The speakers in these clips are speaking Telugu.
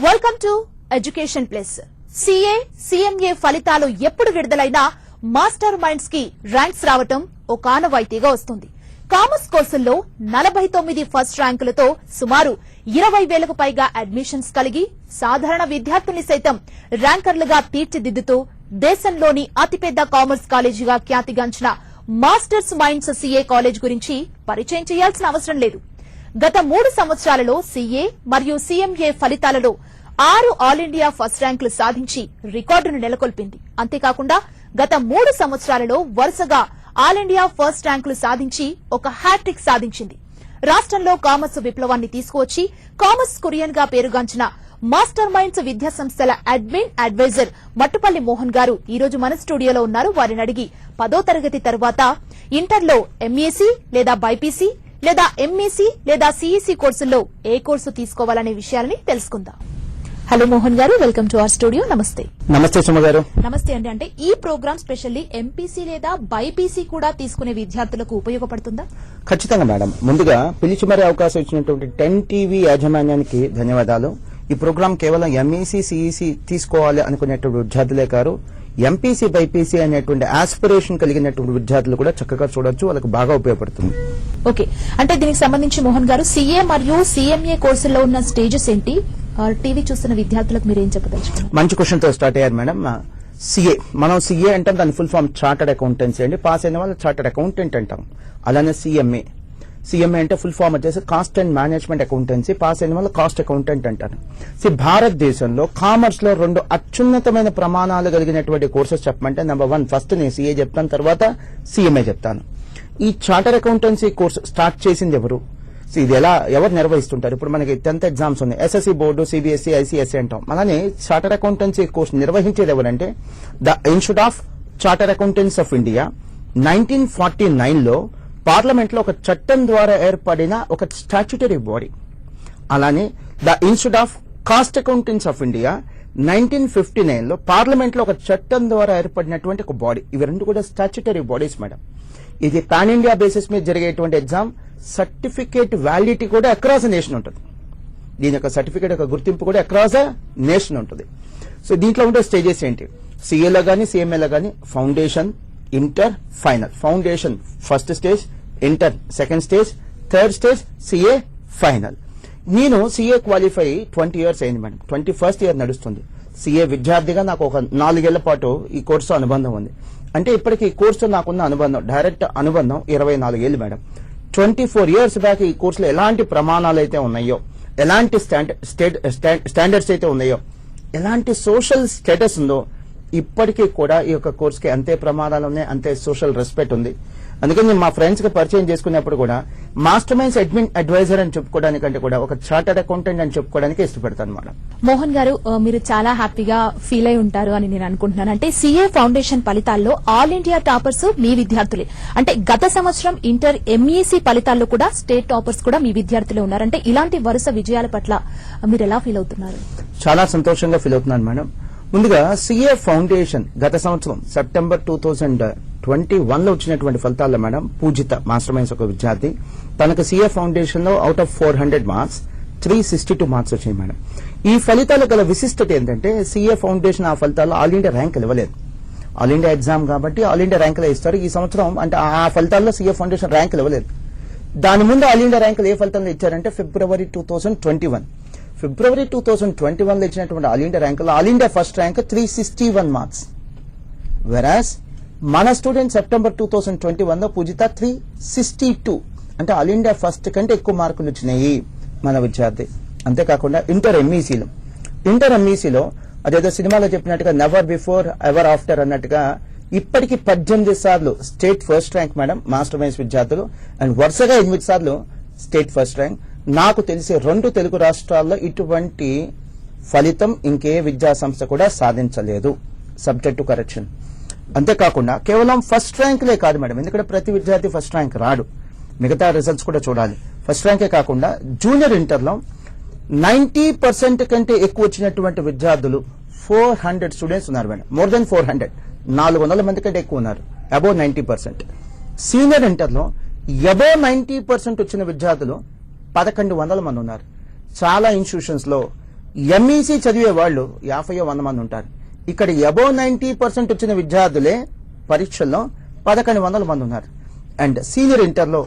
Welcome to education plus. CA, CMA ఫలితాలు ఎప్పుడు విడుదలైనా మాస్టర్ మైండ్స్ కి ర్యాంక్స్ రావటం ఒక ఆనవాయితీగా వస్తుంది. కామర్స్ కోర్సుల్లో 49 ఫస్ట్ ర్యాంకులతో సుమారు 20,000కు పైగా అడ్మిషన్స్ కలిగి సాధారణ విద్యార్థుల్ని సైతం ర్యాంకర్లుగా తీర్చిదిద్దుతూ దేశంలోని అతిపెద్ద కామర్స్ కాలేజీగా ఖ్యాతిగాంచిన మాస్టర్స్ మైండ్స్ సిఏ కాలేజ్ గురించి పరిచయం చేయాల్సిన అవసరం లేదు. గత 3 సంవత్సరాలలో సిఏ మరియు సిఎంఏ ఫలితాలలో 6 ఆల్ ఇండియా ఫస్ట్ ర్యాంకులు సాధించి రికార్డును నెలకొల్పింది. అంతేకాకుండా గత 3 సంవత్సరాలలో వరుసగా ఆల్ ఇండియా ఫస్ట్ ర్యాంకులు సాధించి ఒక హ్యాట్రిక్ సాధించింది. రాష్ట్రంలో కామర్స్ విప్లవాన్ని తీసుకువచ్చి కామర్స్ కురియన్ గా పేరుగాంచిన మాస్టర్ మైండ్స్ విద్యా సంస్థల అడ్మిన్ అడ్వైజర్ మట్టుపల్లి మోహన్ గారు ఈ రోజు మన స్టూడియోలో ఉన్నారు. వారిని అడిగి 10వ తరగతి తర్వాత ఇంటర్లో ఎంఈసీ లేదా బైపీసీ లేదా ఎంఈసీ లేదా సిఈసీ కోర్సుల్లో ఏ కోర్సు తీసుకోవాలనే విషయాలని తెలుసుకుందాం. హలో మోహన్ గారు, వెల్కమ్ టు అవర్ స్టూడియో. నమస్తే. నమస్తే సుమ గారు. నమస్తే అండి. అంటే ఈ ప్రోగ్రామ్ స్పెషల్లీ ఎంపీసీ లేదా బైపీసీ కూడా తీసుకునే విద్యార్థులకు ఉపయోగపడుతుందా? ఖచ్చితంగా మేడం. ముందుగా పిలిచి మరీ అవకాశం ఇచ్చినటువంటి 10 టీవీ యాజమాన్యానికి ధన్యవాదాలు. ఈ ప్రోగ్రాం కేవలం ఎంఈసీ సిఈసీ తీసుకోవాలి అనుకునేటువంటి విద్యార్థులే కాదు, ఎంపీసీ బైపీసీ అనేటువంటి ఆస్పిరేషన్ కలిగినటువంటి విద్యార్థులు కూడా చక్కగా చూడొచ్చు, వాళ్ళకి బాగా ఉపయోగపడుతుంది. ఓకే, అంటే దీనికి సంబంధించి మోహన్ గారు సిఏ మరియు సిఎంఏ కోర్సుల్లో ఉన్న స్టేజెస్ ఏంటి? టీవీ చూస్తున్న విద్యార్థులకు మీరు ఏం చెప్పదలుచుకున్నారు? మంచి క్వశ్చన్ తో స్టార్ట్ అయ్యారు మేడం. సిఏ, మనం సిఏ అంటాం, దాని ఫుల్ ఫామ్ చార్టర్డ్ అకౌంటెన్సీ అండి. పాస్ అయిన వాళ్ళు చార్టర్డ్ అకౌంటెంట్ అంటాం. అలానే సిఎంఏ అంటే ఫుల్ ఫామ్ వచ్చేసి cost and management accountancy. Pass అయిన వాళ్ళు కాస్ట్ అకౌంటెంట్ అంటారు. భారతదేశంలో కామర్స్ లో 2 అత్యున్నతమైన ప్రమాణాలు కలిగినటువంటి కోర్సెస్ చెప్పమంటే నెంబర్ 1 ఫస్ట్ నేను సిఏ చెప్తాను, తర్వాత సిఎంఏ చెప్తాను. ఈ చార్టర్ అకౌంటెన్సీ కోర్సు స్టార్ట్ చేసింది ఎవరు? ఇది ఎవరు నిర్వహిస్తుంటారు? ఇప్పుడు మనకి 10th ఎగ్జామ్స్ ఉన్నాయి, ఎస్ఎస్సీ బోర్డు, సిబిఎస్ఈ, ఐసీఎస్ఈ అంటాం. అలానే చార్టర్ అకౌంటెన్సీ కోర్సు నిర్వహించేది ఎవరంటే the institute of chartered accountants of India 1949లో పార్లమెంట్ లో ఒక చట్టం ద్వారా ఏర్పడిన ఒక స్టాట్యుటరీ బాడీ. అలానే the institute of cost accountants of India 1959లో పార్లమెంట్ లో ఒక చట్టం ద్వారా ఏర్పడినటువంటి ఒక బాడీ. ఇవి 2 కూడా స్టాట్యుటరీ బాడీస్ మేడం. ఇది పాన్ ఇండియా బేసిస్ మీద జరిగేటువంటి ఎగ్జామ్. సర్టిఫికేట్ వ్యాలిడిటీ కూడా అక్రాస్ నేషన్ ఉంటుంది. దీని యొక్క సర్టిఫికేట్ యొక్క గుర్తింపు కూడా అక్రాస్ నేషన్ ఉంటుంది. సో దీంట్లో ఉండే స్టేజెస్ ఏంటి? సిఏలో గానీ సిఎంఏలో గానీ foundation, inter, final. Foundation first stage, inter second stage, third stage CA final. నేను సిఏ క్వాలిఫై 20 years అయింది మేడం. 21st year నడుస్తుంది. సిఏ విద్యార్థిగా నాకు ఒక 4 ఏళ్ల పాటు ఈ కోర్సు అనుబంధం ఉంది. అంటే ఇప్పటికి ఈ కోర్సు నాకున్న అనుబంధం, డైరెక్ట్ అనుబంధం 24 ఏళ్లు మేడం. 24 years బ్యాక్ ఈ కోర్సులో ఎలాంటి ప్రమాణాలు అయితే ఉన్నాయో, ఎలాంటి స్టాండర్డ్స్ అయితే ఉన్నాయో, ఎలాంటి సోషల్ స్టేటస్ ఉందో, ఇప్పటికీ కూడా ఈ యొక్క కోర్సుకి అంతే ప్రమాణాలు ఉన్నాయి, అంతే సోషల్ రెస్పెక్ట్ ఉంది. అందుకని నేను మా ఫ్రెండ్స్ కి పరిచయం చేసుకున్నప్పుడు కూడా మాస్టర్ మైండ్స్ అడ్మిన్ అడ్వైజర్ అని చెప్పుకోవడానికంటే కూడా ఒక చార్టర్డ్ అకౌంటెంట్ అని చెప్పుకోవడానికి ఇష్టపడతాను మేడం. మోహన్ గారు, మీరు చాలా హ్యాపీగా ఫీల్ అయి ఉంటారు అని నేను అనుకుంటున్నాను. అంటే సిఏ ఫౌండేషన్ ఫలితాల్లో ఆల్ ఇండియా టాపర్స్ మీ విద్యార్థులే. అంటే గత సంవత్సరం ఇంటర్ ఎంఈసీ ఫలితాల్లో కూడా స్టేట్ టాపర్స్ కూడా మీ విద్యార్థులే ఉన్నారు. అంటే ఇలాంటి వరుస విజయాల పట్ల మీరు ఎలా ఫీల్ అవుతున్నారు? చాలా సంతోషంగా ఫీల్ అవుతున్నాను మేడం. ముందుగా సిఏ ఫౌండేషన్ గత సంవత్సరం సెప్టెంబర్ 2021లో వచ్చినటువంటి ఫలితాల్లో మేడం పూజిత మాస్టర్ మైండ్స్ ఒక విద్యార్థి, తనకు సిఏ ఫౌండేషన్ లో అవుట్ ఆఫ్ 400 మార్క్స్ 362 మార్క్స్ వచ్చినాయి మేడం. ఈ ఫలితాలు గల విశిష్టత ఏంటంటే సిఏ ఫౌండేషన్ ఆ ఫలితాల్లో ఆల్ ఇండియా ర్యాంకులు ఇవ్వలేదు. ఆల్ ఇండియా ఎగ్జామ్ కాబట్టి ఆల్ ఇండియా ర్యాంకులు ఇస్తారు. ఈ సంవత్సరం అంటే ఆ ఫలితాల్లో సిఏ ఫౌండేషన్ ర్యాంకులు ఇవ్వలేదు. దాని ముందు ఆల్ ఇండియా ర్యాంకులు ఏ ఫలితంలో ఇచ్చారంటే ఫిబ్రవరి 2021లో ఇచ్చినటువంటి ఆల్ ఇండియా ర్యాంకులో all India first rank 361 marks. Whereas మన స్టూడెంట్ సెప్టెంబర్ 2021లో పూజిత 362, అంటే ఆల్ ఇండియా ఫస్ట్ కంటే ఎక్కువ మార్కులు వచ్చినాయి మన విద్యార్థి. అంతేకాకుండా ఇంటర్ ఎంఈసీలో అదేదో సినిమాలో చెప్పినట్టుగా నెవర్ బిఫోర్ ఎవర్ ఆఫ్టర్ అన్నట్టుగా ఇప్పటికి 18 సార్లు state first rank madam master minds విద్యార్థులు, అండ్ వరుసగా 8 సార్లు స్టేట్ ఫస్ట్ ర్యాంక్. నాకు తెలిసి 2 తెలుగు రాష్ట్రాల్లో ఇటువంటి ఫలితం ఇంకే విద్యా సంస్థ కూడా సాధించలేదు, సబ్జెక్ట్ టు కరెక్షన్. అంతేకాకుండా కేవలం ఫస్ట్ ర్యాంకులే కాదు మేడం, ఎందుకంటే ప్రతి విద్యార్థి ఫస్ట్ ర్యాంక్ రాడు, మిగతా రిజల్ట్స్ కూడా చూడాలి. ఫస్ట్ ర్యాంకే కాకుండా జూనియర్ ఇంటర్లో 90% కంటే ఎక్కువ వచ్చినటువంటి విద్యార్థులు 400 స్టూడెంట్స్ ఉన్నారు మేడం. మోర్ దెన్ 400, 400 మంది కంటే ఎక్కువ ఉన్నారు, అబౌవ్ 90%. సీనియర్ ఇంటర్లో అబౌవ్ 90% వచ్చిన విద్యార్థులు 1100 మంది ఉన్నారు. చాలా ఇన్స్టిట్యూషన్స్ లో ఎంఈసీ చదివే వాళ్ళు 50-100 మంది ఉంటారు. ఇక్కడ అబోవ్ 90% వచ్చిన విద్యార్థులే పరీక్షల్లో 1100 మంది ఉన్నారు. అండ్ సీనియర్ ఇంటర్లో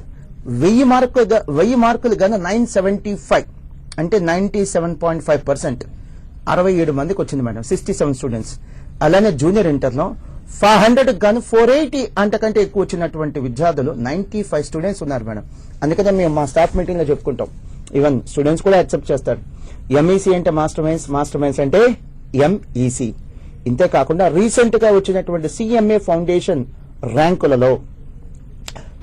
1000 మార్కులు గాను 975 అంటే 97.5%, 67 మందికి వచ్చింది మేడం, 67 స్టూడెంట్స్. అలానే జూనియర్ ఇంటర్లో 500 గాను 480 అంతకంటే ఎక్కువ వచ్చినటువంటి విద్యార్థులు 95 స్టూడెంట్స్ ఉన్నారు మేడం. అందుకనే మేము మా స్టాఫ్ మీటింగ్ లో చెప్పుకుంటాం, ఈవెన్ స్టూడెంట్స్ కూడా యాక్సెప్ట్ చేస్తారు. ఎంఈసీ అంటే మాస్టర్ మైండ్స్ అంటే ఎంఈసీ. ఇంతే కాకుండా రీసెంట్ గా వచ్చినటువంటి సిఎంఏ ఫౌండేషన్ ర్యాంకులలో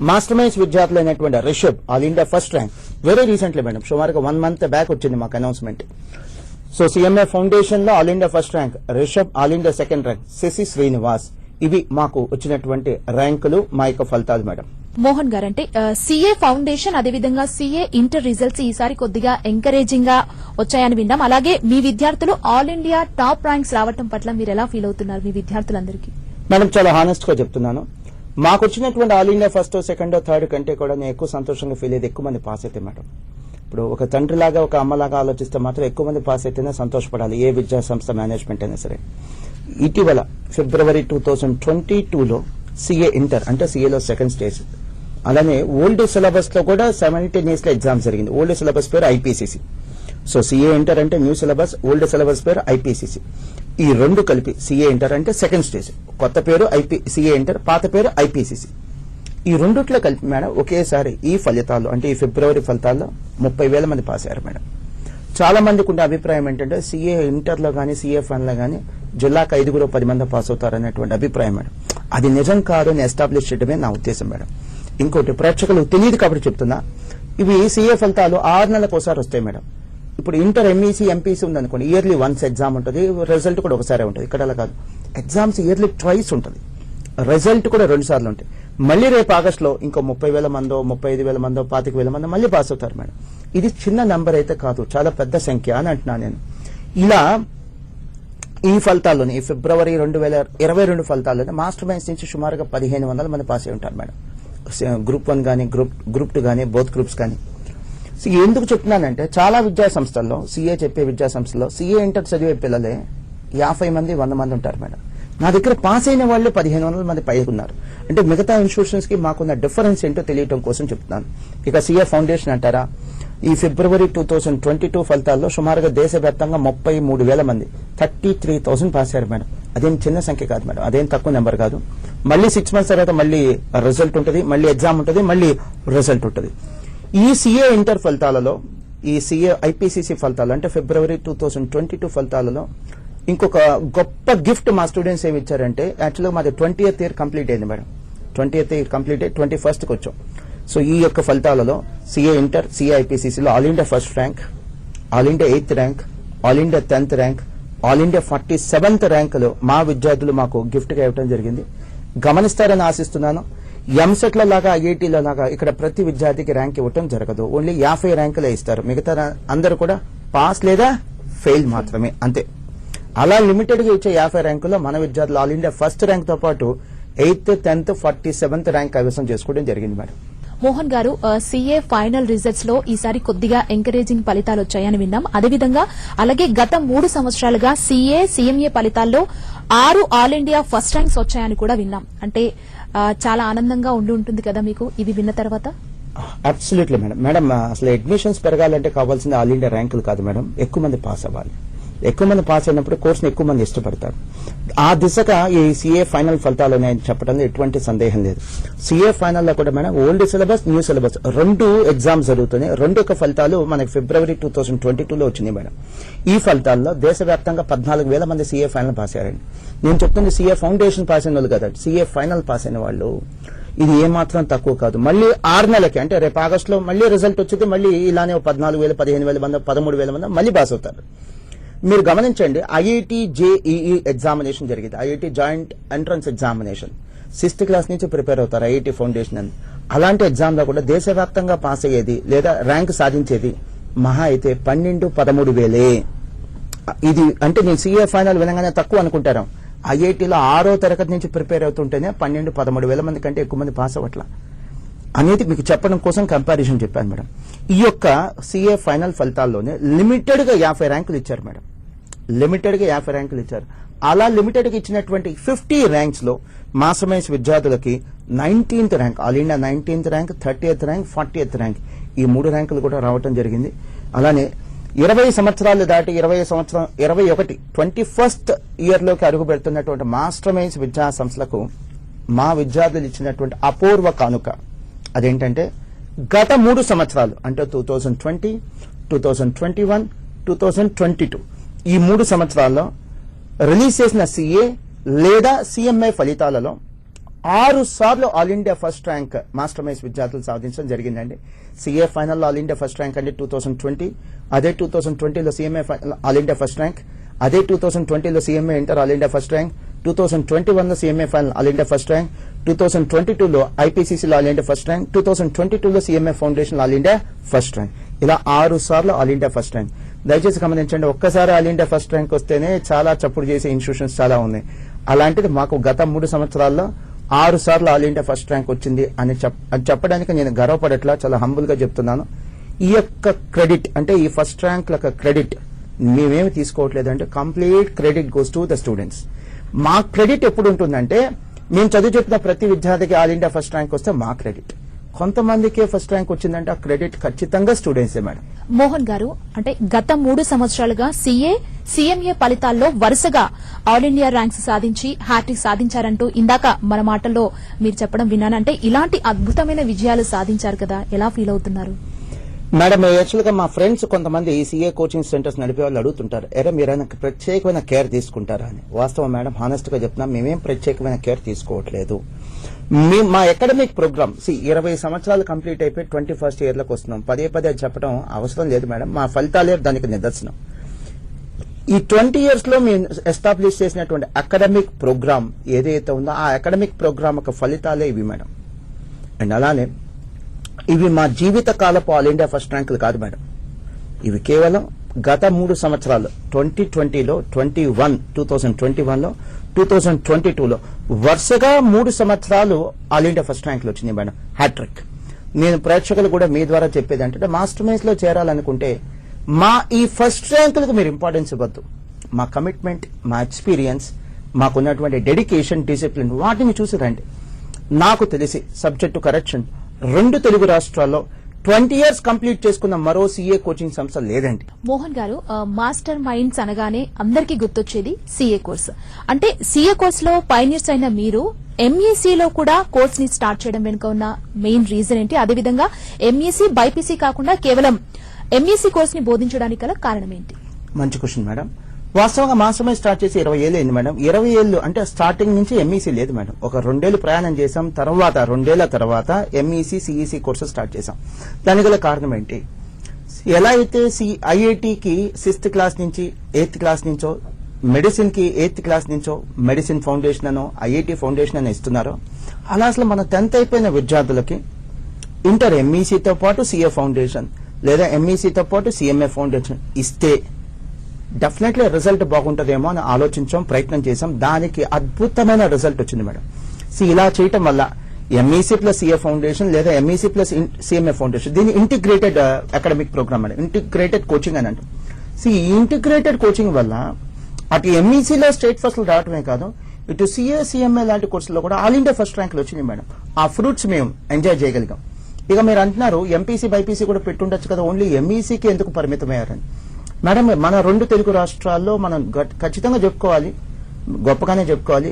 మాస్టర్ మైండ్స్ విద్యార్థులు అయినటువంటి Rishab all India first rank very recently madam, సుమారుగా 1 month బ్యాక్ వచ్చింది మాకు అనౌన్స్మెంట్. సో సిఎంఏ ఫౌండేషన్ లో all India first rank Rishab, all India second rank Sashi Srinivas. ఇవి మాకు వచ్చినటువంటి ర్యాంకులు, మా యొక్క ఫలితాలు మేడం. మోహన్ గారు, అంటే సీఏ ఫౌండేషన్ అదేవిధంగా సీఏ ఇంటర్ రిజల్ట్స్ ఈసారి కొద్దిగా ఎంకరేజింగ్ గా వచ్చాయని విన్నాం. అలాగే మీ విద్యార్థులు ఆల్ ఇండియా టాప్ ర్యాంక్స్ రావడం పట్ల మీరు ఎలా ఫీల్ అవుతున్నారు మీ విద్యార్థులందరికీ? మేడం చాలా హానెస్ట్ గా చెప్తున్నాను, మాకు వచ్చినటువంటి all India first, second, third కంటే కూడా నేను ఎక్కువ సంతోషంగా ఫీల్ అయ్యేది ఎక్కువ మంది పాస్ అయితే మేడం. ఇప్పుడు ఒక తండ్రిలాగా ఒక అమ్మలాగా ఆలోచిస్తే మాత్రం ఎక్కువ మంది పాస్ అయితేనే సంతోషపడాలి ఏ విద్యా సంస్థ మేనేజ్మెంట్ అయినా సరే. ఇటీవల ఫిబ్రవరి 2022లో సీఏ ఇంటర్ అంటే సీఏలో సెకండ్ స్టేజ్, అలానే ఓల్డ్ సిలబస్ లో కూడా 70 ఎగ్జామ్ జరిగింది. ఓల్డ్ సిలబస్ పేరు ఐపీసీసీ. సో సీఏ ఇంటర్ అంటే న్యూ సిలబస్, ఓల్డ్ సిలబస్ పేరు ఐపీసీసీ. ఈ రెండు కలిపి సీఏ ఇంటర్ అంటే సెకండ్ స్టేజ్, కొత్త పేరు సీఏ ఇంటర్, పాత పేరు ఐపీసీసీ. ఈ రెండిట్లో కలిపి మేడం ఒకేసారి ఈ ఫలితాలు అంటే ఈ ఫిబ్రవరి ఫలితాల్లో 30,000 మంది పాస్ అయ్యారు మేడం. చాలా మందికి ఉండే అభిప్రాయం ఏంటంటే సీఏ ఇంటర్ లో గానీ సీఏ ఫైనల్ లో గానీ జిల్లాకు 5-10 మంది పాస్ అవుతారు అనేటువంటి అభిప్రాయం మేడం. అది నిజం కాదు అని ఎస్టాబ్లిష్ చేయడమే నా ఉద్దేశం మేడం. ఇంకోటి ప్రేక్షకులు తెలియదు కాబట్టి చెప్తున్నా, ఇవి సీఏ ఫలితాలు 6 నెలలకు ఒకసారి వస్తాయి మేడం. ఇప్పుడు ఇంటర్ ఎంఈసీ ఎంపీసీ ఉందనుకోండి, ఇయర్లీ వన్స్ ఎగ్జామ్ ఉంటుంది, రిజల్ట్ కూడా ఒకసారి ఉంటుంది. ఇక్కడ అలా కాదు, ఎగ్జామ్స్ ఇయర్లీ ట్వైస్ ఉంటుంది, రిజల్ట్ కూడా 2 సార్లు ఉంటాయి. మళ్ళీ రేపు ఆగస్టులో ఇంకో 30,000 మందో 35,000 మందో 25,000 మందో మళ్ళీ పాస్ అవుతారు మేడం. ఇది చిన్న నంబర్ అయితే కాదు, చాలా పెద్ద సంఖ్య అని అంటున్నాను నేను. ఇలా ఈ ఫలితాల్లోనే ఈ ఫిబ్రవరి 2022 ఫలితాల్లోనే మాస్టర్ మైండ్స్ నుంచి సుమారుగా 1,500 మంది పాస్ అయి ఉంటారు మేడం. గ్రూప్ 1 కానీ గ్రూప్ 2 కానీ బోత్ గ్రూప్స్ కానీ. సో ఎందుకు చెప్తున్నానంటే చాలా విద్యా సంస్థల్లో సీఏ చెప్పే విద్యా సంస్థల్లో సీఏ ఇంటర్ చదివే పిల్లలే 50 మంది 100 మంది ఉంటారు మేడం. నా దగ్గర పాస్ అయిన వాళ్ళు 1,500 మంది పైకి ఉన్నారు. అంటే మిగతా ఇన్స్టిట్యూషన్స్ కి మాకున్న డిఫరెన్స్ ఏంటో తెలియటం కోసం చెప్తున్నాను. ఇక సీఏ ఫౌండేషన్ అంటారా, ఈ ఫిబ్రవరి 2022 ఫలితాల్లో సుమారుగా దేశవ్యాప్తంగా 33,000 మంది 33,000 పాస్ అయ్యారు మేడం. అదేం చిన్న సంఖ్య కాదు మేడం, అదేం తక్కువ నెంబర్ కాదు. మళ్ళీ 6 months తర్వాత మళ్ళీ రిజల్ట్ ఉంటుంది, మళ్ళీ ఎగ్జామ్ ఉంటుంది, మళ్ళీ రిజల్ట్ ఉంటుంది. ఈ సీఏ ఇంటర్ ఫలితాలలో, ఈ సీఏ ఐపీసీసీ ఫలితాలు అంటే ఫిబ్రవరి 2022 ఫలితాలలో ఇంకొక గొప్ప గిఫ్ట్ మా స్టూడెంట్స్ ఏమి ఇచ్చారంటే, యాక్చువల్గా మాది 20th ఇయర్ కంప్లీట్ అయింది మేడం. 20th ఇయర్ కంప్లీట్ అయ్యి 21st వచ్చాం. సో ఈ యొక్క ఫలితాలలో సీఏ ఇంటర్, సీఏ ఐపీసీసీలో all India first rank, all India 8th rank, all India 10th rank, all India 47th ర్యాంకులు మా విద్యార్థులు మాకు గిఫ్ట్ గా ఇవ్వడం జరిగింది. గమనిస్తారని ఆశిస్తున్నాను. ఎంసెట్ల లాగా ఐఐటీల లాగా ఇక్కడ ప్రతి విద్యార్థికి ర్యాంక్ ఇవ్వటం జరగదు, ఓన్లీ 50 ర్యాంకులే ఇస్తారు. మిగతా అందరూ కూడా పాస్ లేదా ఫెయిల్ మాత్రమే, అంతే. అలా లిమిటెడ్ గా ఇచ్చే 50 ర్యాంకుల్లో మన విద్యార్థులు ఆల్ ఇండియా ఫస్ట్ ర్యాంక్ తో పాటు 8th, 10th, 47th ర్యాంక్ కైవసం చేసుకోవడం జరిగింది మేడం. మోహన్ గారు, సీఏ ఫైనల్ రిజల్ట్స్ లో ఈసారి కొద్దిగా ఎంకరేజింగ్ ఫలితాలు వచ్చాయని విన్నాం. అదేవిధంగా అలాగే గత 3 సంవత్సరాలుగా సీఏ, సీఎంఏ ఫలితాల్లో 6 ఆల్ ఇండియా ఫస్ట్ ర్యాంక్స్ వచ్చాయని కూడా విన్నాం. అంటే చాలా ఆనందంగా ఉండి ఉంటుంది కదా మీకు ఇది విన్న తర్వాత? Absolutely madam. మేడం అసలు అడ్మిషన్స్ పెరగాలంటే కావాల్సింది ఆల్ ఇండియా ర్యాంకులు కాదు మేడం, ఎక్కువ మంది పాస్ అవ్వాలి. ఎక్కువ మంది పాస్ అయినప్పుడు కోర్సును ఎక్కువ మంది ఇష్టపడతారు. ఆ దిశగా ఈ సీఏ ఫైనల్ ఫలితాలు నేను చెప్పడంలో ఎటువంటి సందేహం లేదు. సీఏ ఫైనల్ లో కూడా madam old syllabus, new syllabus 2 exams జరుగుతున్నాయి. 2 యొక్క ఫలితాలు మనకి ఫిబ్రవరి 2022లో వచ్చినాయి మేడం. ఈ ఫలితాల్లో దేశవ్యాప్తంగా 14,000 మంది సీఏ ఫైనల్ పాస్ అయ్యారండి. నేను చెప్తుంది సీఏ ఫౌండేషన్ పాస్ అయిన వాళ్ళు కదా, సీఏ ఫైనల్ పాస్ అయిన వాళ్ళు. ఇది ఏమాత్రం తక్కువ కాదు. మళ్ళీ 6 నెలలకి అంటే రేపు ఆగస్టులో మళ్ళీ రిజల్ట్ వచ్చింది, మళ్ళీ ఇలానే 14,000, 15,000 మంది, 13,000 మంది మళ్ళీ పాస్ అవుతారు. మీరు గమనించండి, ఐఐటి జేఈఈ ఎగ్జామినేషన్ జరిగింది, IIT joint entrance examination. 6th class నుంచి ప్రిపేర్ అవుతారు ఐఐటి ఫౌండేషన్ అని. అలాంటి ఎగ్జామ్ లో కూడా దేశవ్యాప్తంగా పాస్ అయ్యేది లేదా ర్యాంక్ సాధించేది మహా అయితే 12-13,000. ఇది అంటే నేను సీఏ ఫైనల్ వినగానే తక్కువ అనుకుంటారు. ఐఐటీలో 6వ తరగతి నుంచి ప్రిపేర్ అవుతుంటేనే 12-13,000 మంది కంటే ఎక్కువ మంది పాస్ అవ్వట్లా. అనేది మీకు చెప్పడం కోసం కంపారిజన్ చెప్పాను మేడం. ఈ యొక్క సిఏ ఫైనల్ ఫలితాల్లోనే లిమిటెడ్ గా 50 ర్యాంకులు ఇచ్చారు మేడం. లిమిటెడ్ గా 50 ర్యాంకులు ఇచ్చారు. అలా లిమిటెడ్ గా ఇచ్చినటువంటి 50 ర్యాంక్స్ లో మాస్టర్ మైండ్స్ విద్యార్థులకి 19th rank, all India 19th rank, 30th rank, 40th rank, ఈ 3 ర్యాంకులు కూడా రావడం జరిగింది. అలానే 20 సంవత్సరాలు దాటి 21st ఇయర్ లోకి అడుగు పెడుతున్నటువంటి మాస్టర్ మైండ్స్ విద్యా సంస్థలకు మా విద్యార్థులు ఇచ్చినటువంటి అపూర్వ కానుక అదేంటంటే గత 3 సంవత్సరాలు అంటే 2020, 2021, 2022 ఈ 3 సంవత్సరాల్లో రిలీజ్ చేసిన సిఏ లేదా సిఎంఐ ఫలితాలలో 6 సార్లు all India first rank master minds విద్యార్థులు సాధించడం జరిగిందండి. CA final all India first rank అంటే 2020, అదే 2020లో CMI all India first rank, అదే 2020లో CMI inter all India first rank, 2021లో CMI final all India first rank, 2022లో ఐపీసీసీలో ఆల్ ఇండియా ఫస్ట్ ర్యాంక్, 2022లో CMI foundation all India first rank, ఇలా 6 సార్లు ఆల్ ఇండియా ఫస్ట్ ర్యాంక్. దయచేసి గమనించండి, ఒక్కసారి ఆల్ ఇండియా ఫస్ట్ ర్యాంక్ వస్తేనే చాలా చప్పుడు చేసే ఇన్స్టిట్యూషన్స్ చాలా ఉన్నాయి. అలాంటిది మాకు గత 3 సంవత్సరాల్లో 6 సార్లు ఆల్ ఇండియా ఫస్ట్ ర్యాంక్ వచ్చింది అని చెప్పడానికి నేను గర్వపడట్లా, చాలా హంబుల్ గా చెప్తున్నాను. ఈ యొక్క క్రెడిట్ అంటే ఈ ఫస్ట్ ర్యాంక్ యొక్క క్రెడిట్ మేమేమి తీసుకోవట్లేదు అంటే complete credit goes to the students. మా క్రెడిట్ ఎప్పుడు ఉంటుందంటే మేము చదువు చెప్పిన ప్రతి విద్యార్థికి ఆల్ ఇండియా ఫస్ట్ ర్యాంక్ వస్తే మా క్రెడిట్, కొంతమందికి ఫస్ట్ ర్యాంక్ వచ్చిందంటే ఆ క్రెడిట్ ఖచ్చితంగా స్టూడెంట్సే మేడం. మోహన్ గారు, అంటే గత 3 సంవత్సరాలుగా సిఏ, సిఎంఏ ఫలితాల్లో వరుసగా ఆల్ ఇండియా ర్యాంక్స్ సాధించి హ్యాట్రిక్ సాధించారంటూ ఇందాక మన మాటల్లో మీరు చెప్పడం విన్నాను. అంటే ఇలాంటి అద్భుతమైన విజయాలు సాధించారు కదా, ఎలా ఫీల్ అవుతున్నారు? మేడం, యాక్చువల్ గా మా ఫ్రెండ్స్ కొంతమంది ఈ సిఏ కోచింగ్ సెంటర్స్ నడిపే వాళ్ళు అడుగుతుంటారు, ఎరా మీరైనా ప్రత్యేకమైన కేర్ తీసుకుంటారా అని. వాస్తవం మేడం, హానెస్ట్ గా చెప్తున్నా, మేమేం ప్రత్యేకమైన కేర్ తీసుకోవట్లేదు. మా అకాడమిక్ ప్రోగ్రామ్ 20 సంవత్సరాలు కంప్లీట్ అయిపోయి 21st ఇయర్ లోకి వస్తున్నాం. పదే పదే చెప్పడం అవసరం లేదు మేడం, మా ఫలితాలే దానికి నిదర్శనం. ఈ 20 years లో మేము ఎస్టాబ్లిష్ చేసినటువంటి అకాడమిక్ ప్రోగ్రామ్ ఏదైతే ఉందో ఆ అకాడమిక్ ప్రోగ్రామ్ యొక్క ఫలితాలే ఇవి మేడం. అండ్ అలానే ఇవి మా జీవిత కాలపు ఆల్ ఇండియా ఫస్ట్ ర్యాంకులు కాదు మేడం, ఇవి కేవలం గత 3 సంవత్సరాలు 2020లో, 2021లో, 2022లో వరుసగా 3 సంవత్సరాలు ఆల్ ఇండియా ఫస్ట్ ర్యాంకులు వచ్చినాయి మేడం, హ్యాట్రిక్. నేను ప్రేక్షకులు కూడా మీ ద్వారా చెప్పేది అంటే మాస్టర్ మైండ్స్ లో చేరాలనుకుంటే మా ఈ ఫస్ట్ ర్యాంకులకు మీరు ఇంపార్టెన్స్ ఇవ్వద్దు. మా కమిట్మెంట్, మా ఎక్స్పీరియన్స్, మాకున్నటువంటి డెడికేషన్, డిసిప్లిన్ వాటిని చూసి రండి. నాకు తెలిసి సబ్జెక్టు కరెక్షన్ 2 తెలుగు రాష్ట్రాల్లో 20 years కంప్లీట్ చేసుకున్న మరో సిఏ కోచింగ్ సంస్థ లేదండి. మోహన్ గారు, మాస్టర్ మైండ్స్ అనగానే అందరికీ గుర్తొచ్చేది సిఏ కోర్స్. అంటే సిఏ కోర్స్ లో పైనియర్స్ అయిన మీరు ఎంఈసీలో కూడా కోర్స్ ని స్టార్ట్ చేయడం వెనుక ఉన్న మెయిన్ రీజన్ ఏంటి? అదేవిధంగా ఎంఈసీ, బైపీసీ కాకుండా కేవలం ఎంఈసీ కోర్స్ ని బోధించడానికి గల కారణం ఏంటి? మంచి క్వశ్చన్ మేడం. వాస్తవంగా మాస్టర్ మైండ్ స్టార్ట్ చేసి 20 ఏళ్ళు అయింది మేడం. 20 ఏళ్ళు అంటే స్టార్టింగ్ నుంచి ఎంఈసీ లేదు మేడం. ఒక 2 ఏళ్ళు ప్రయాణం చేశాం, తర్వాత 2 ఏళ్ల తర్వాత ఎంఈసీ, సిఈసీ కోర్సు స్టార్ట్ చేశాం. దానికి గల కారణం ఏంటి? ఎలా అయితే ఐఐటికి 6th క్లాస్ నుంచి 8th క్లాస్ నుంచో, మెడిసిన్ కి 8th క్లాస్ నుంచో మెడిసిన్ ఫౌండేషన్ అనో ఐఐటి ఫౌండేషన్ అని ఇస్తున్నారో, అలా అసలు మన 10th అయిపోయిన విద్యార్థులకి ఇంటర్ ఎంఈసీతో పాటు సిఏ ఫౌండేషన్ లేదా ఎంఈసీతో పాటు సిఎంఏ ఫౌండేషన్ ఇస్తే డెఫినెట్లీ రిజల్ట్ బాగుంటుందేమో అని ఆలోచించాం, ప్రయత్నం చేశాం. దానికి అద్భుతమైన రిజల్ట్ వచ్చింది మేడం. ఇలా చేయటం వల్ల ఎంఈసీ ప్లస్ సిఏ ఫౌండేషన్ లేదా ఎంఈసీ ప్లస్ సిఎంఏ ఫౌండేషన్, దీన్ని ఇంటిగ్రేటెడ్ అకాడమిక్ ప్రోగ్రామ్ అని, ఇంటిగ్రేటెడ్ కోచింగ్ అని అంటాం. ఈ ఇంటిగ్రేటెడ్ కోచింగ్ వల్ల అటు ఎంఈసీలో స్టేట్ ఫస్ట్లు రావటమే కాదు, ఇటు సిఏ, సిఎంఏ లాంటి కోర్సుల్లో కూడా ఆల్ ఇండియా ఫస్ట్ ర్యాంకులు వచ్చినాయి మేడం. ఆ ఫ్రూట్స్ మేము ఎంజాయ్ చేయగలిగాం. ఇక మీరు అంటున్నారు ఎంపీసీ, బైపీసీ కూడా పెట్టుండొచ్చు కదా, ఓన్లీ ఎంఈసీకి ఎందుకు పరిమితమయ్యారని. మేడం, మన 2 తెలుగు రాష్ట్రాల్లో మనం ఖచ్చితంగా చెప్పుకోవాలి, గొప్పగానే చెప్పుకోవాలి,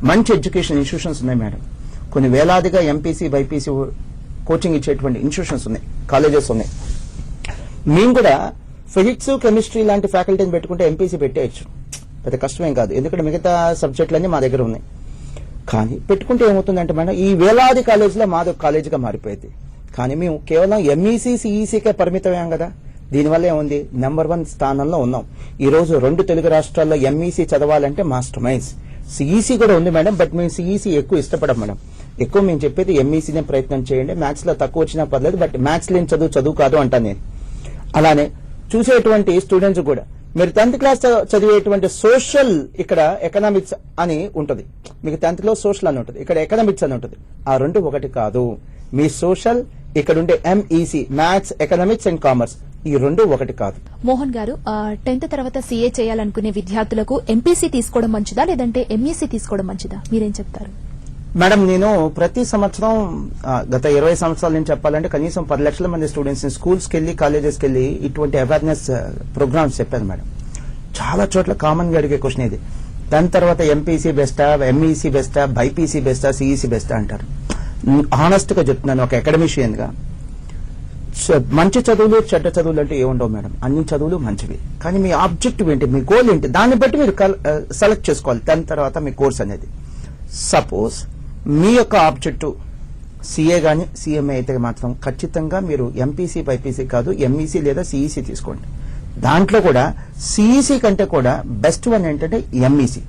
మంచి ఎడ్యుకేషన్ ఇన్స్టిట్యూషన్స్ ఉన్నాయి మేడం. కొన్ని వేలాదిగా ఎంపీసీ, బైపీసీ కోచింగ్ ఇచ్చేటువంటి ఇన్స్టిట్యూషన్స్ ఉన్నాయి, కాలేజెస్ ఉన్నాయి. మేము కూడా ఫిజిక్స్, కెమిస్ట్రీ లాంటి ఫ్యాకల్టీని పెట్టుకుంటే ఎంపీసీ పెట్టేయచ్చు, పెద్ద కష్టమేం కాదు, ఎందుకంటే మిగతా సబ్జెక్టులన్నీ మా దగ్గర ఉన్నాయి. కానీ పెట్టుకుంటే ఏమవుతుందంటే మేడం, ఈ వేలాది కాలేజీలో మాది కాలేజీగా మారిపోయింది. కానీ మేము కేవలం ఎంఈసీ, సిఈసీకే పరిమితమయ్యాం కదా. దీనివల్ల ఏముంది, నెంబర్ 1 స్థానంలో ఉన్నాం. ఈ రోజు 2 తెలుగు రాష్ట్రాల్లో ఎంఈసీ చదవాలంటే మాస్టర్ మైండ్స్. సిఈసీ కూడా ఉంది మేడం, బట్ మేము సిఈసీ ఎక్కువ ఇష్టపడం మేడం. ఎక్కువ మేము చెప్పేది ఎంఈసీనే ప్రయత్నం చేయండి, మ్యాథ్స్ లో తక్కువ వచ్చినా పర్లేదు, బట్ మ్యాథ్స్ లేని చదువు కాదు అంటాను నేను. అలానే చూసేటువంటి స్టూడెంట్స్ కూడా మీరు 10th క్లాస్ చదివేటువంటి సోషల్, ఇక్కడ ఎకనామిక్స్ అని ఉంటుంది, మీకు 10th లో సోషల్ అని ఉంటుంది, ఇక్కడ ఎకనామిక్స్ అని ఉంటుంది. ఆ 2 ఒకటి కాదు. మీ సోషల్, ఇక్కడ ఉండే MEC, maths, economics and commerce, ఈ రెండు ఒకటి కాదు. మోహన్ గారు, 10th తర్వాత సీఏ చేయాలనుకునే విద్యార్థులకు ఎంపీసీ తీసుకోవడం మంచిదా లేదంటే ఎంఈసీ తీసుకోవడం మంచిదా, మీరేం చెప్తారు? మేడం, నేను ప్రతి సంవత్సరం గత 20 సంవత్సరాల నుంచి చెప్పాలంటే కనీసం 10 లక్షల మంది స్టూడెంట్స్ ని స్కూల్స్కి వెళ్ళి కాలేజెస్కి వెళ్ళి ఇటువంటి అవేర్నెస్ ప్రోగ్రామ్స్ చెప్పాను మేడం. చాలా చోట్ల కామన్ గా అడిగే క్వశ్చన్ ఇది. దాని తర్వాత ఎంపీసీ బెస్టా, ఎంఈసీ బెస్టా, బైపీసీ బెస్టా, సిఈసీ బెస్టా అంటారు. హానెస్ట్ గా చెప్తున్నాను, ఒక అకాడమిషియన్ గా మంచి చదువులు చెడ్డ చదువులు అంటే ఏముండవు మేడం. అన్ని చదువులు మంచివి, కానీ మీ ఆబ్జెక్టివ్ ఏంటి, మీ గోల్ ఏంటి, దాన్ని బట్టి మీరు సెలెక్ట్ చేసుకోవాలి. దాని తర్వాత మీ కోర్స్ అనేది. సపోజ్ మీ యొక్క ఆబ్జెక్టివ్ సిఏ గానీ సిఎంఏ అయితే మాత్రం ఖచ్చితంగా మీరు ఎంపీసీ బైపీసీ కాదు, ఎంఈసీ లేదా సిఈసీ తీసుకోండి. దాంట్లో కూడా సిఈసీ కంటే కూడా బెస్ట్ వన్ ఏంటంటే ఎంఈసీ.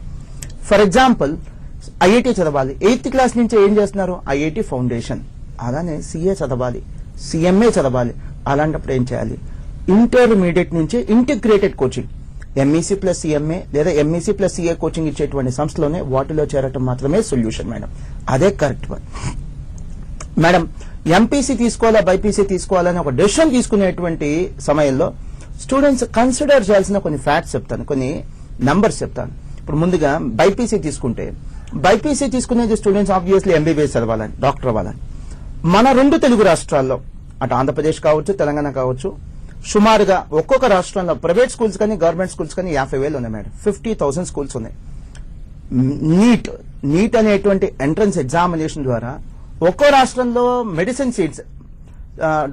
ఫర్ ఎగ్జాంపుల్ ఐఐటి చదవాలి, 8th క్లాస్ నుంచి ఏం చేస్తున్నారు, ఐఐటి ఫౌండేషన్. అలానే సిఏ చదవాలి, సిఎంఏ చదవాలి. అలాంటప్పుడు ఏం చేయాలి, ఇంటర్మీడియట్ నుంచి integrated coaching, MEC plus CMA లేదా ఎంఈసీ ప్లస్ సిఏ కోచింగ్ ఇచ్చేటువంటి సంస్థలోనే వాటిలో చేరటం మాత్రమే సొల్యూషన్ మేడం. అదే కరెక్ట్ వన్ మేడం. ఎంపీసీ తీసుకోవాలా బైపీసీ తీసుకోవాలని ఒక డెసిషన్ తీసుకునేటువంటి సమయంలో స్టూడెంట్స్ కన్సిడర్ చేయాల్సిన కొన్ని ఫ్యాక్ట్స్ చెప్తాను, కొన్ని నంబర్స్ చెప్తాను. ఇప్పుడు ముందుగా బైపీసీ తీసుకుంటే, బైపీసీ తీసుకునేది స్టూడెంట్స్ ఆబ్వియస్లీ ఎంబీబీఎస్ చదవాలని, డాక్టర్ అవ్వాలని. మన 2 తెలుగు రాష్ట్రాల్లో, అటు ఆంధ్రప్రదేశ్ కావచ్చు తెలంగాణ కావచ్చు, సుమారుగా ఒక్కొక్క రాష్ట్రంలో ప్రైవేట్ స్కూల్స్ కానీ గవర్నమెంట్ స్కూల్స్ కానీ 50,000 ఉన్నాయి మేడం. 50,000 స్కూల్స్ ఉన్నాయి. నీట్ అనేటువంటి ఎంట్రన్స్ ఎగ్జామినేషన్ ద్వారా ఒక్కో రాష్ట్రంలో మెడిసిన్ సీట్స్,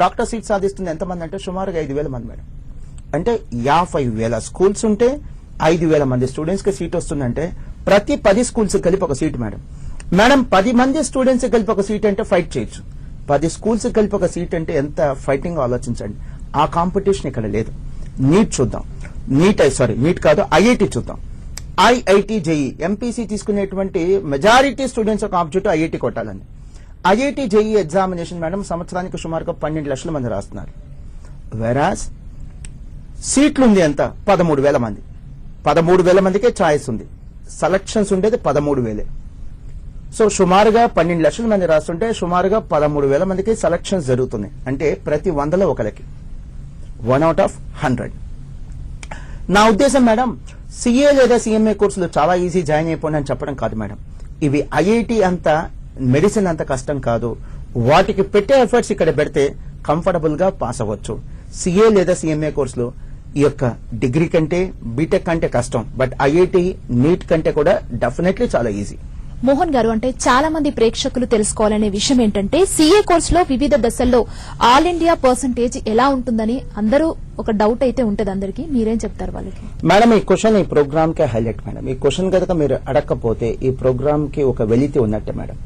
డాక్టర్ సీట్స్ సాధిస్తుంది ఎంతమంది అంటే సుమారుగా 5,000 మంది మేడం. అంటే 50,000 స్కూల్స్ ఉంటే 5,000 మంది స్టూడెంట్స్ కి సీట్ వస్తుందంటే ప్రతి 10 స్కూల్స్ కలిపి ఒక సీట్ మేడం. మేడం 10 మంది స్టూడెంట్స్ కలిపి ఒక సీట్ అంటే ఫైట్ చేయొచ్చు. 10 స్కూల్స్ కలిపి ఒక సీట్ అంటే ఎంత ఫైటింగ్ ఆలోచించండి. ఆ కాంపిటీషన్ ఇక్కడ లేదు. నీట్ చూద్దాం, నీట్ కాదు ఐఐటి చూద్దాం. ఐఐటి జేఈ ఎంపీసీ తీసుకునేటువంటి మెజారిటీ స్టూడెంట్స్ ఒక ఆబ్జెక్టివ్ ఐఐటి కొట్టాలని. ఐఐటి జేఈ ఎగ్జామినేషన్ మేడం సంవత్సరానికి సుమారుగా 12 లక్షల మంది రాస్తున్నారు. వెరాజ్ సీట్లు ఉంది ఎంత, 13,000 మంది. 13,000 మందికే ఛాయిస్ ఉంది, సెలక్షన్స్ ఉండేది 13,000. సో సుమారుగా 12 లక్షల మంది రాస్తుంటే సుమారుగా 13,000 మందికి సెలక్షన్స్ జరుగుతున్నాయి. అంటే ప్రతి 100లో ఒకరికి, 1 out of 100. నా ఉద్దేశం మేడం, సిఏ లేదా సిఎంఏ కోర్సులు చాలా ఈజీ, జాయిన్ అయిపోండి అని చెప్పడం కాదు మేడం. ఇవి ఐఐటి అంత, మెడిసిన్ అంత కష్టం కాదు. వాటికి పెట్టే ఎఫర్ట్స్ ఇక్కడ పెడితే కంఫర్టబుల్ గా పాస్ అవ్వచ్చు. సిఏ లేదా సిఎంఏ కోర్సులు ఈ యొక్క డిగ్రీ కంటే బీటెక్ కంటే కష్టం, బట్ ఐఐటి నీట్ కంటే కూడా డెఫినెట్లీ చాలా ఈజీ. మోహన్ గారు, అంటే చాలా మంది ప్రేక్షకులు తెలుసుకోవాలనే విషయం ఏంటంటే సీఏ కోర్సులో వివిధ దశల్లో ఆల్ ఇండియా పర్సంటేజ్ ఎలా ఉంటుందని అందరూ ఒక డౌట్ అయితే ఉంటది అందరికీ, మీరేం చెప్తారు వాళ్ళకి? మేడం, ఈ క్వశ్చన్ ఈ ప్రోగ్రామ్ కే హైలైట్ మేడం. ఈ క్వశ్చన్ కనుక మీరు అడగకపోతే ఈ ప్రోగ్రామ్ కి ఒక వెలితి ఉన్నట్టే మేడం.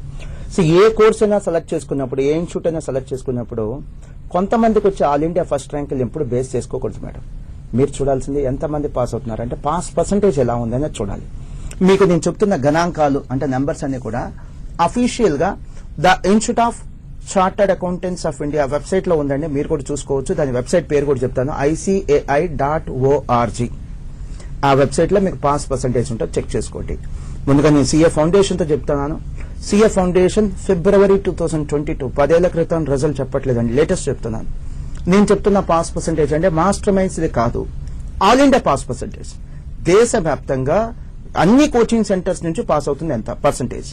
సో ఏ కోర్స్ అయినా సెలెక్ట్ చేసుకున్నప్పుడు, ఏ ఇన్స్టిట్యూట్ అయినా సెలెక్ట్ చేసుకున్నప్పుడు కొంతమందికి వచ్చి ఆల్ ఇండియా ఫస్ట్ ర్యాంకులు ఎప్పుడు బేస్ చేసుకోకూడదు మేడం. మీరు చూడాల్సింది ఎంతమంది పాస్ అవుతున్నారు అంటే పాస్ పర్సంటేజ్ ఎలా ఉందనే చూడాలి. మీకు నేను చెప్తున్న గణాంకాలు అంటే నెంబర్స్ అన్ని కూడా అఫీషియల్ గా the institute of chartered accountants of India website లో ఉందండి, మీరు కూడా చూసుకోవచ్చు. దాని వెబ్సైట్ పేరు కూడా చెప్తాను, ICAI.org. ఆ వెబ్సైట్ లో మీకు పాస్ పర్సంటేజ్ ఉంటుంది, చెక్ చేసుకోండి. ముందుగా నేను సిఏ ఫౌండేషన్ తో చెప్తున్నాను. సిఏ ఫౌండేషన్ February 2022, 10 ఏళ్ల క్రితం రిజల్ట్ చెప్పట్లేదండి, లేటెస్ట్ చెప్తున్నాను. నేను చెప్తున్న పాస్ పర్సంటేజ్ అంటే మాస్టర్ మైండ్స్ ఇది కాదు, ఆల్ ఇండియా పాస్ పర్సంటేజ్. దేశవ్యాప్తంగా అన్ని కోచింగ్ సెంటర్స్ నుంచి పాస్ అవుతుంది ఎంత పర్సంటేజ్.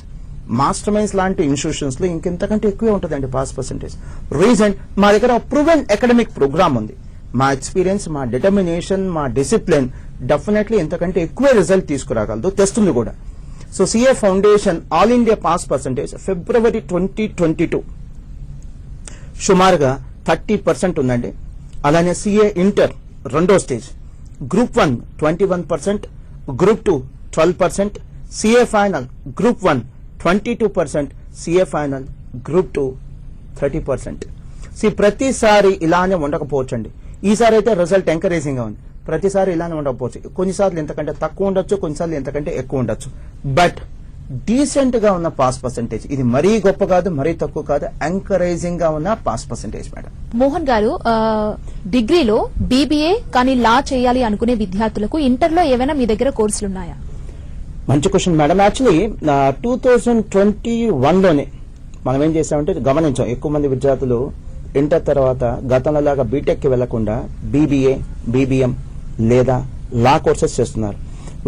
మాస్టర్ మైండ్స్ లాంటి ఇన్స్టిట్యూషన్స్ లో ఇంకెంతకంటే ఎక్కువే ఉంటుందండి పాస్ పర్సంటేజ్. రీజన్, మా దగ్గర ప్రూవెన్ అకాడమిక్ ప్రోగ్రామ్ ఉంది. మా ఎక్స్పీరియన్స్, మా డిటర్మినేషన్, మా డిసిప్లిన్ డెఫినెట్లీ ఇంతకంటే ఎక్కువ రిజల్ట్ తీసుకురాగలదు, తెస్తుంది కూడా. So CA foundation all India pass percentage February 2022 సుమారుగా 30% ఉందండి. అలానే సిఏ ఇంటర్ రెండో stage, group 1 21%, group 2 12%, CA final group 1 22%, CA final group 2 30%. ప్రతిసారి ఇలానే ఉండకపోవచ్చండి. ఈసారి అయితే రిజల్ట్ ఎంకరేజింగ్ గా ఉంది. ప్రతిసారి ఇలానే ఉండకపోవచ్చు, కొన్నిసార్లు ఎంతకంటే తక్కువ ఉండొచ్చు, కొన్నిసార్లు ఎంతకంటే ఎక్కువ ఉండొచ్చు. బట్ డీసెంట్ గా ఉన్న పాస్ పర్సంటేజ్, ఇది మరీ గొప్ప కాదు, మరీ తక్కువ కాదు, ఎంకరేజింగ్ గా ఉన్న పాస్ పర్సంటేజ్ మేడం. మోహన్ గారు, డిగ్రీలో బీబీఏ కానీ లా చేయాలి అనుకునే విద్యార్థులకు ఇంటర్లో ఏవైనా మీ దగ్గర కోర్సులు ఉన్నాయా? మంచి క్వశ్చన్ మేడం. యాక్చువల్లీ 2021లోనే మనం ఏం చేసామంటే గమనించాం, ఎక్కువ మంది విద్యార్థులు ఇంటర్ తర్వాత గతంలో లాగా బీటెక్కి వెళ్లకుండా బీబీఏ, బీబీఎం లేదా లా కోర్సెస్ చేస్తున్నారు.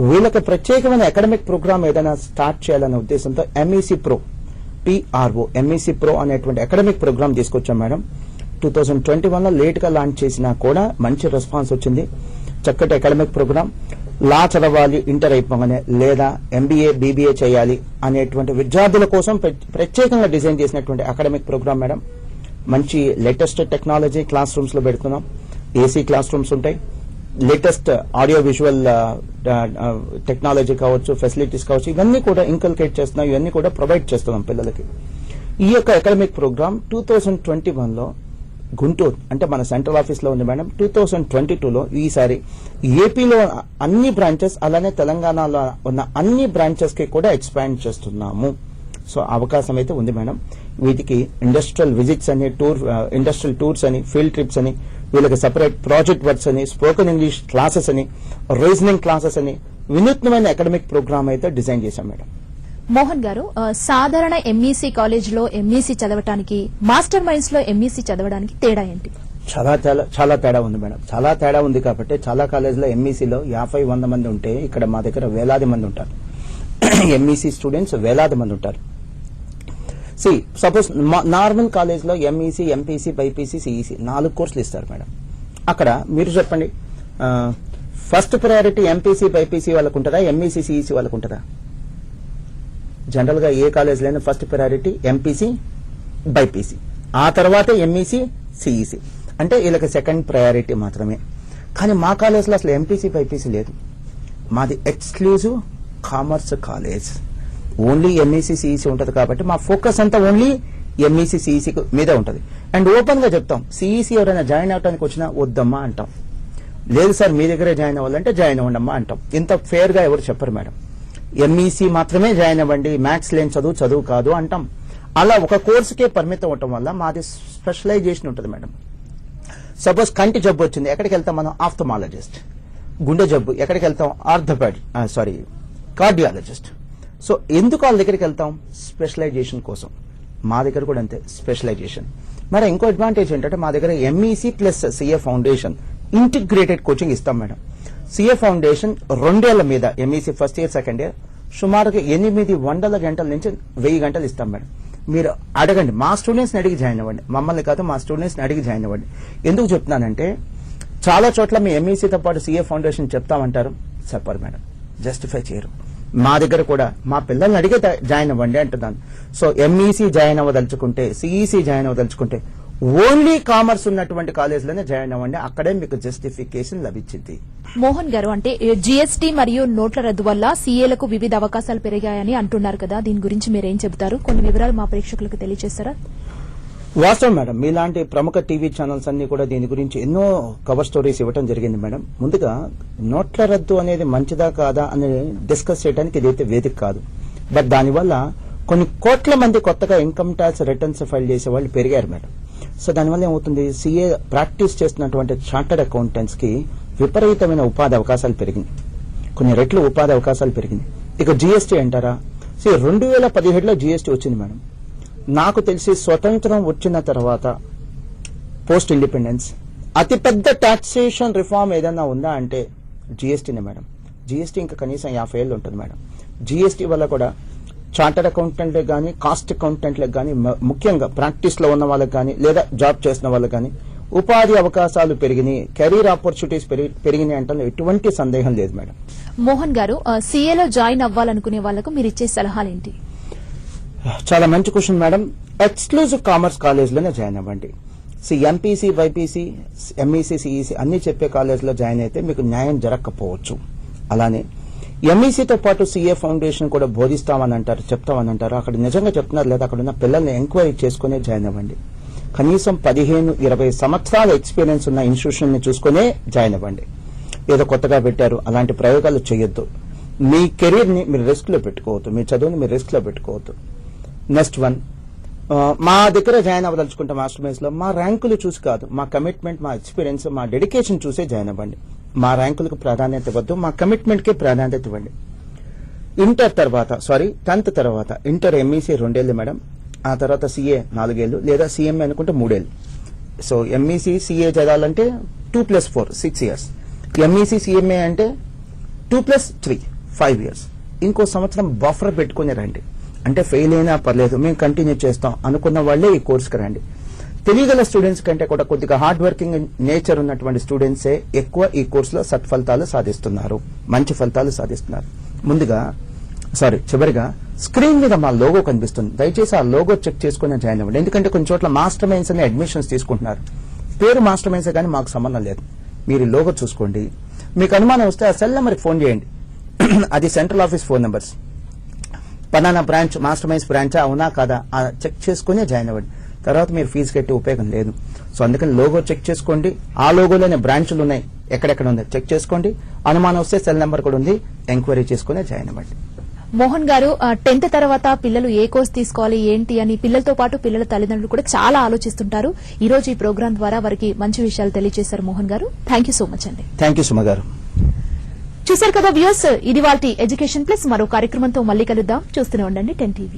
వీళ్ళకి ప్రత్యేకమైన అకాడమిక్ ప్రోగ్రామ్ ఏదైనా స్టార్ట్ చేయాలనే ఉద్దేశంతో MEC pro, PRO, MEC pro అనేటువంటి అకాడమిక్ ప్రోగ్రామ్ తీసుకొచ్చాం మేడం. 2021లో లేట్ గా లాంచ్ చేసినా కూడా మంచి రెస్పాన్స్ వచ్చింది. చక్కటి అకాడమిక్ ప్రోగ్రామ్. లా చదవాలి ఇంటర్ అయిపోగానే లేదా ఎంబీఏ, బీబీఏ చేయాలి అనేటువంటి విద్యార్థుల కోసం ప్రత్యేకంగా డిజైన్ చేసినటువంటి అకాడమిక్ ప్రోగ్రామ్ మేడం. మంచి లేటెస్ట్ టెక్నాలజీ క్లాస్ రూమ్స్ లో పెడుతున్నాం. ఏసీ క్లాస్ రూమ్స్ ఉంటాయి. లేటెస్ట్ ఆడియో విజువల్ టెక్నాలజీ కావచ్చు, ఫెసిలిటీస్ కావచ్చు, ఇవన్నీ కూడా ఇంకల్కేట్ చేస్తున్నాం, ఇవన్నీ కూడా ప్రొవైడ్ చేస్తున్నాం పిల్లలకి. ఈ యొక్క అకాడమిక్ ప్రోగ్రామ్ 2021లో గుంటూరు అంటే మన సెంట్రల్ ఆఫీస్ లో ఉంది మేడం. 2022లో ఈసారి ఏపీలో అన్ని బ్రాంచెస్ అలానే తెలంగాణలో ఉన్న అన్ని బ్రాంచెస్ కి కూడా ఎక్స్పాండ్ చేస్తున్నాము. సో అవకాశం అయితే ఉంది మేడం. వీటికి ఇండస్ట్రియల్ విజిట్స్ అని, ఇండస్ట్రియల్ టూర్స్ అని, ఫీల్డ్ ట్రిప్స్ అని, వీళ్ళకి సెపరేట్ ప్రాజెక్ట్ వర్క్స్ అని, స్పోకెన్ ఇంగ్లీష్ క్లాసెస్ అని, రీజనింగ్ క్లాసెస్ అని వినూత్నమైన అకాడమిక్ ప్రోగ్రామ్ అయితే డిజైన్ చేశాం మేడం. మోహన్ గారు, సాధారణ ఎంఈసీ కాలేజ్ లో ఎంఈసీ చదవడానికి, మాస్టర్ మైండ్స్ లో ఎంఈసీ చదవడానికి తేడా ఏంటి? చాలా తేడా ఉంది మేడం. చాలా తేడా ఉంది కాబట్టి చాలా కాలేజీలో ఎంఈసీలో 50-100 మంది ఉంటే ఇక్కడ మా దగ్గర వేలాది మంది ఉంటారు. ఎంఈసీ స్టూడెంట్స్ వేలాది మంది ఉంటారు. సపోజ్ నార్మల్ కాలేజ్ లో ఎంఈసీ, ఎంపీసీ, బైపీసీ, సిఈసీ 4 కోర్సులు ఇస్తారు మేడం. అక్కడ మీరు చెప్పండి, ఫస్ట్ ప్రయారిటీ ఎంపీసీ, బైపీసీ వాళ్ళకు ఉంటుందా, ఎంఈసీ, సిఈసీ వాళ్ళకు ఉంటుందా? జనరల్ గా ఏ కాలేజీలో ఫస్ట్ ప్రయారిటీ ఎంపీసీ, బైపీసీ, ఆ తర్వాత ఎంఈసీ, సిఈసీ, అంటే వీళ్ళకి సెకండ్ ప్రయారిటీ మాత్రమే. కానీ మా కాలేజ్లో అసలు ఎంపీసీ, బైపీసీ లేదు. మాది exclusive commerce college. Only MEC, CEC ఉంటుంది కాబట్టి మా ఫోకస్ అంతా ఓన్లీ ఎంఈసీ, సిఈసీ మీద ఉంటుంది. అండ్ ఓపెన్ గా చెప్తాం, సిఈసీ ఎవరైనా జాయిన్ అవడానికి వచ్చినా వద్దమ్మా అంటాం. లేదు సార్ మీ దగ్గరే జాయిన్ అవ్వాలంటే జాయిన్ అవ్వండమ్మా అంటాం. ఇంత ఫేర్ గా ఎవరు చెప్పరు మేడం. ఎంఈసీ మాత్రమే జాయిన్ అవ్వండి, మ్యాథ్స్ లేని చదువు కాదు అంటాం. అలా ఒక కోర్సుకే పరిమితం అవటం వల్ల మాది స్పెషలైజేషన్ ఉంటుంది మేడం. సపోజ్ కంటి జబ్బు వచ్చింది, ఎక్కడికి వెళ్తాం మనం? ఆఫ్థమాలజిస్ట్. గుండె జబ్బు ఎక్కడికి వెళ్తాం? కార్డియాలజిస్ట్. సో ఎందుకు వాళ్ళ దగ్గరికి వెళ్తాం? స్పెషలైజేషన్ కోసం. మా దగ్గర కూడా అంతే, స్పెషలైజేషన్. మరి ఇంకో అడ్వాంటేజ్ ఏంటంటే మా దగ్గర MEC plus CA foundation integrated coaching ఇస్తాం మేడం. సిఏ ఫౌండేషన్ 2 ఏళ్ల మీద, MEC first year, second year సుమారుగా 800 గంటల నుంచి 1000 గంటలు ఇస్తాం మేడం. మీరు అడగండి, మా స్టూడెంట్స్ ని అడిగి జాయిన్ అవ్వండి, మమ్మల్ని కాదు మా స్టూడెంట్స్ ని అడిగి జాయిన్ అవ్వండి. ఎందుకు చెప్తున్నానంటే చాలా చోట్ల మీ ఎంఈసీతో పాటు సిఏ ఫౌండేషన్ చెప్తామంటారు, చెప్పరు మేడం, జస్టిఫై చేయరు. మా దగ్గర కూడా మా పిల్లల్ని అడిగే జాయిన్ అవ్వండి అంటున్నాను. సో ఎంఈసీ జాయిన్ అవ్వదలుచుకుంటే, సిఈసీ జాయిన్ అవ్వదలుచుకుంటే ఓన్లీ కామర్స్ ఉన్నటువంటి కాలేజీలోనే జాయిన్ అవ్వండి, అక్కడే మీకు జస్టిఫికేషన్ లభించింది. మోహన్ గారు, అంటే జీఎస్టీ మరియు నోట్ల రద్దు వల్ల సీఏలకు వివిధ అవకాశాలు పెరిగాయని అంటున్నారు కదా, దీని గురించి మీరేం చెబుతారు? కొన్ని వివరాలు మా ప్రేక్షకులకు తెలియజేస్తారా? వాస్తవం మేడం, మీలాంటి ప్రముఖ టీవీ ఛానల్స్ అన్ని కూడా దీని గురించి ఎన్నో కవర్ స్టోరీస్ ఇవ్వడం జరిగింది మేడం. ముందుగా నోట్ల రద్దు అనేది మంచిదా కాదా అని డిస్కస్ చేయడానికి ఇదైతే వేదిక కాదు. బట్ దానివల్ల కొన్ని కోట్ల మంది కొత్తగా ఇన్కమ్ ట్యాక్స్ రిటర్న్స్ ఫైల్ చేసే వాళ్ళు పెరిగారు మేడం. సో దానివల్ల ఏమవుతుంది, సీఏ ప్రాక్టీస్ చేస్తున్నటువంటి చార్టర్డ్ అకౌంటెంట్స్ కి విపరీతమైన ఉపాధి అవకాశాలు పెరిగింది, కొన్ని రెట్లు ఉపాధి అవకాశాలు పెరిగింది. ఇక జీఎస్టీ అంటారా? 2017లో జీఎస్టీ వచ్చింది మేడం. నాకు తెలిసి స్వతంత్రం వచ్చిన తర్వాత పోస్ట్ ఇండిపెండెన్స్ అతిపెద్ద టాక్సేషన్ రిఫార్మ్ ఏదైనా ఉందా అంటే జీఎస్టీనే మేడం. జీఎస్టీ ఇంకా కనీసం 50 ఏళ్ళు ఉంటుంది మేడం. జీఎస్టీ వల్ల కూడా చార్టర్డ్ అకౌంటెంట్లకు కానీ, కాస్ట్ అకౌంటెంట్లకు కానీ, ముఖ్యంగా ప్రాక్టీస్ లో ఉన్న వాళ్ళకి కానీ లేదా జాబ్ చేసిన వాళ్ళకి కానీ ఉపాధి అవకాశాలు పెరిగినాయి, కెరీర్ ఆపర్చునిటీస్ పెరిగినాయి అంటే ఎటువంటి సందేహం లేదు మేడం. మోహన్ గారు, సీఏలో జాయిన్ అవ్వాలనుకునే వాళ్లకు మీరు ఇచ్చే సలహాలేంటి? చాలా మంచి క్వశ్చన్ మేడం. ఎక్స్క్లూజివ్ కామర్స్ కాలేజ్లోనే జాయిన్ అవ్వండి. ఎంపీసీ, బైపీసీ, ఎంఈసీ, సిఈసీ అన్ని చెప్పే కాలేజ్లో జాయిన్ అయితే మీకు న్యాయం జరగకపోవచ్చు. అలానే ఎంఈసీతో పాటు సీఏ ఫౌండేషన్ కూడా బోధిస్తామని అంటారు, చెప్తామని అంటారు. అక్కడ నిజంగా చెప్తున్నారు లేదా అక్కడ ఉన్న పిల్లల్ని ఎంక్వైరీ చేసుకునే జాయిన్ అవ్వండి. కనీసం 15-20 సంవత్సరాల ఎక్స్పీరియన్స్ ఉన్న ఇన్స్టిట్యూషన్ ని చూసుకునే జాయిన్ అవ్వండి. ఏదో కొత్తగా పెట్టారు అలాంటి ప్రయోగాలు చేయొద్దు. మీ కెరీర్ ని మీరు రిస్క్ లో పెట్టుకోవద్దు, మీ చదువుని మీరు రిస్క్ లో పెట్టుకోవద్దు. నెక్స్ట్ వన్, మా దగ్గర జాయిన్ అవ్వదలుచుకుంటే మాస్టర్ మైండ్స్ లో మా ర్యాంకులు చూసి కాదు, మా కమిట్మెంట్, మా ఎక్స్పీరియన్స్, మా డెడికేషన్ చూసే జాయిన్ అవ్వండి. మా ర్యాంకులకు ప్రాధాన్యత ఇవ్వద్దు, మా కమిట్మెంట్ కి ప్రాధాన్యత ఇవ్వండి. 10th తర్వాత ఇంటర్ ఎంఈసీ 2 ఏళ్లు మేడం. ఆ తర్వాత సిఏ 4 ఏళ్ళు లేదా సిఎంఏ అనుకుంటే 3 ఏళ్ళు. సో ఎంఈసి సిఏ చదవాలంటే 2+4 6 ఇయర్స్. ఎంఈసి సిఎంఏ అంటే 2+3 5 ఇయర్స్. ఇంకో సంవత్సరం బఫర్ పెట్టుకుని రండి. అంటే ఫెయిల్ అయినా పర్లేదు మేము కంటిన్యూ చేస్తాం అనుకున్న వాళ్ళే ఈ కోర్సుకి రండి. తెలియగల స్టూడెంట్స్ కంటే కూడా కొద్దిగా హార్డ్ వర్కింగ్ నేచర్ ఉన్నటువంటి స్టూడెంట్సే ఎక్కువ ఈ కోర్సులో సత్ఫలితాలు సాధిస్తున్నారు, మంచి ఫలితాలు సాధిస్తున్నారు. చివరిగా స్క్రీన్ మీద మా లోగో కనిపిస్తుంది. దయచేసి ఆ లోగో చెక్ చేసుకుని జాయిన్ అవ్వండి. ఎందుకంటే కొన్ని చోట్ల మాస్టర్ మైండ్స్ అనే అడ్మిషన్స్ తీసుకుంటున్నారు. పేరు మాస్టర్ మైండ్స్ కానీ మాకు సంబంధం లేదు. మీరు లోగో చూసుకోండి. మీకు అనుమానం వస్తే ఆ సెల్ నెంబర్కి ఫోన్ చేయండి. అది సెంట్రల్ ఆఫీస్ ఫోన్ నెంబర్స్. పలానా బ్రాంచ్ మాస్టర్ మైండ్స్ బ్రాంచా అవునా కాదా చెక్ చేసుకుని జాయిన్ అవ్వండి. తర్వాత మీరు ఫీజు కట్టి ఉపయోగం లేదు. సో అందుకని లోగో చెక్ చేసుకోండి. ఆ లోగోలోనే బ్రాంచ్లు ఉన్నాయి, ఎక్కడెక్కడ ఉంది చెక్ చేసుకోండి. అనుమానం వస్తే సెల్ నెంబర్ కూడా ఉంది, ఎంక్వైరీ చేసుకుని జాయిన్ అవ్వండి. మోహన్ గారు 10th తర్వాత పిల్లలు ఏ కోర్స్ తీసుకోవాలి ఏంటి అని పిల్లలతో పాటు పిల్లల తల్లిదండ్రులు కూడా చాలా ఆలోచిస్తుంటారు. ఈ రోజు ఈ ప్రోగ్రాం ద్వారా వారికి మంచి విషయాలు తెలియజేశారు మోహన్ గారు. థ్యాంక్ యూ సో మచ్ అండి. థ్యాంక్ యూ సుమ గారు. చూశారు కదా వ్యూయర్స్, ఇది వాటి ఎడ్యుకేషన్ ప్లస్. మరో కార్యక్రమంతో మళ్ళీ కలుద్దాం. చూస్తూనే ఉండండి 10 TV.